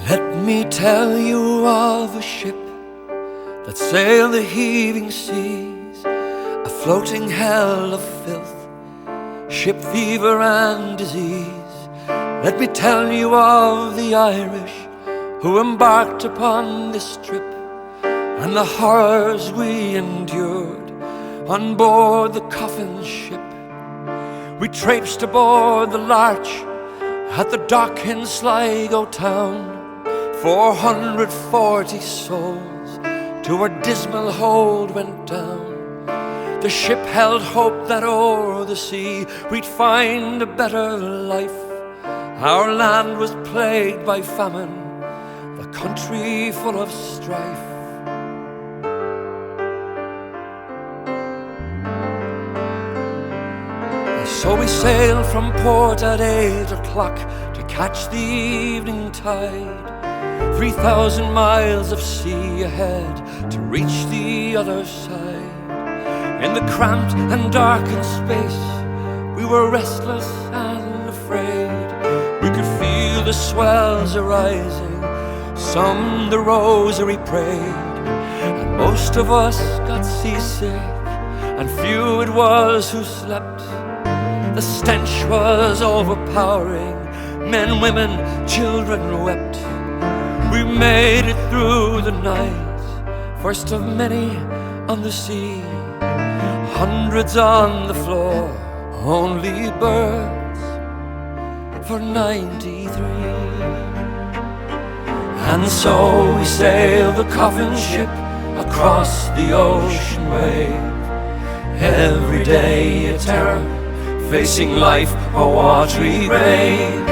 Let me tell you of a ship that sailed the heaving seas, a floating hell of filth, ship fever and disease. Let me tell you of the Irish who embarked upon this trip, and the horrors we endured on board the Coffin ship. We traipsed aboard the Larch at the dock in Sligo town, 440 souls to our dismal hold went down. The ship held hope that o'er the sea we'd find a better life. Our land was plagued by famine, the country full of strife. So we sailed from port at 8 o'clock to catch the evening tide, 3,000 miles of sea ahead to reach the other side. In the cramped and darkened space, we were restless and afraid. We could feel the swells arising, some the rosary prayed, and most of us got seasick, and few it was who slept. The stench was overpowering, men, women, children wept. We made it through the night, first of many on the sea. Hundreds on the floor, only birds for 93. And so we sailed the Coffin ship across the ocean wave. Every day a terror, facing life a watery grave.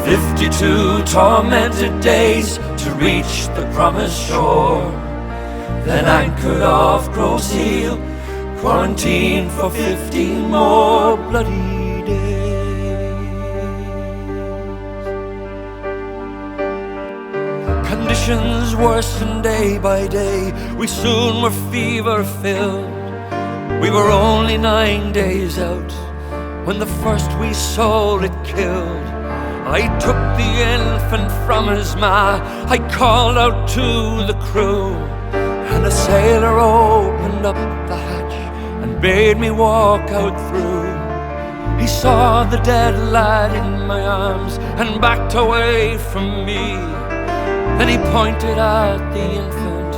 52 tormented days to reach the promised shore. Then anchored off Grosse Heel, quarantined for 15 more bloody days. Conditions worsened day by day, we soon were fever-filled. We were only 9 days out when the first wee soul it killed. I took the infant from his ma, I called out to the crew, and a sailor opened up the hatch and bade me walk out through. He saw the dead lad in my arms and backed away from me. Then he pointed at the infant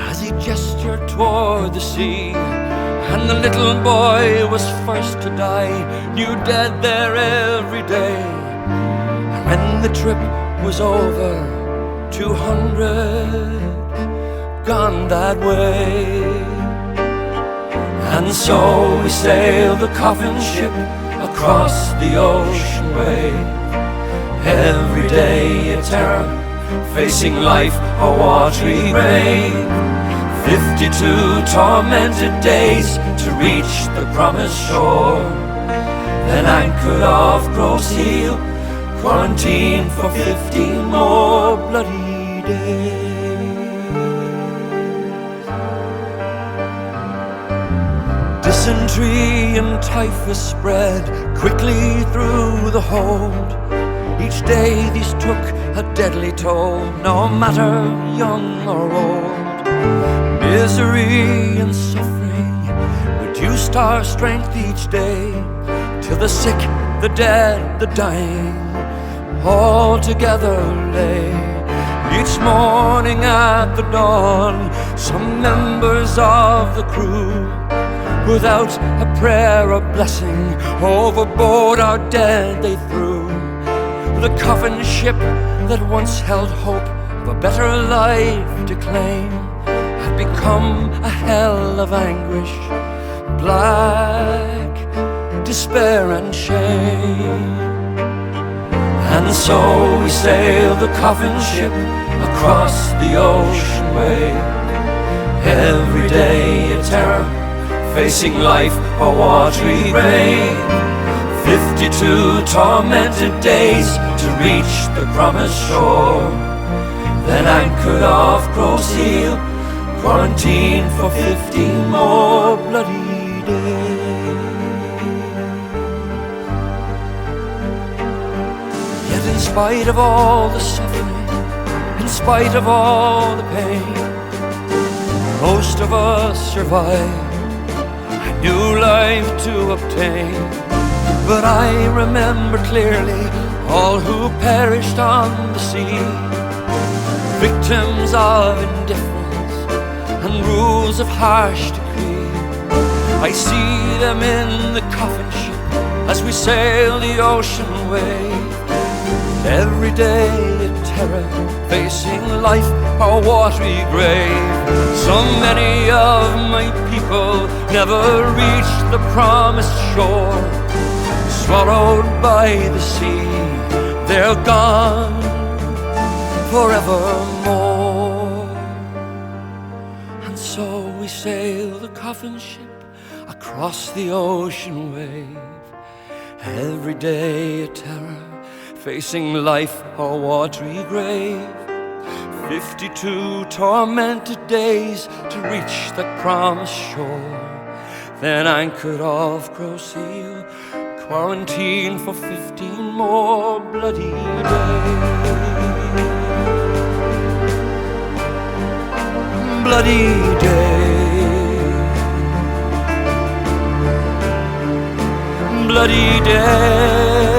as he gestured toward the sea, and the little boy was first to die, new dead there every day. And when the trip was over, 200 gone that way. And so we sailed the Coffin ship across the ocean wave. Every day a terror, facing life a watery grave. 52 tormented days to reach the promised shore. Then anchored off Grosse Heel, quarantined for 15 more bloody days. Dysentery and typhus spread quickly through the hold. Each day these took a deadly toll, no matter young or old. Misery and suffering reduced our strength each day, till the sick, the dead, the dying all together lay. Each morning at the dawn, some members of the crew, without a prayer or blessing, overboard our dead they threw. The Coffin ship that once held hope of a better life to claim had become a hell of anguish, black despair and shame. And so we sailed the Coffin ship across the ocean wave. Every day a terror, facing life a watery grave. 52 tormented days to reach the promised shore. Then anchored off Grosse Heel, quarantined for 15 more bloody days. Yet in spite of all the suffering, spite of all the pain, most of us survived a new life to obtain. But I remember clearly all who perished on the sea, victims of indifference and rules of harsh decree. I see them in the coffin ship as we sail the ocean wave. Every day a terror, facing life our watery grave. So many of my people never reached the promised shore, swallowed by the sea, they're gone forevermore. And so we sail the coffin ship across the ocean wave. Every day a terror, facing life our watery grave. 52 tormented days to reach the promised shore, then anchored off Crow-Seal, quarantined for 15 more bloody days. Bloody days. Bloody days.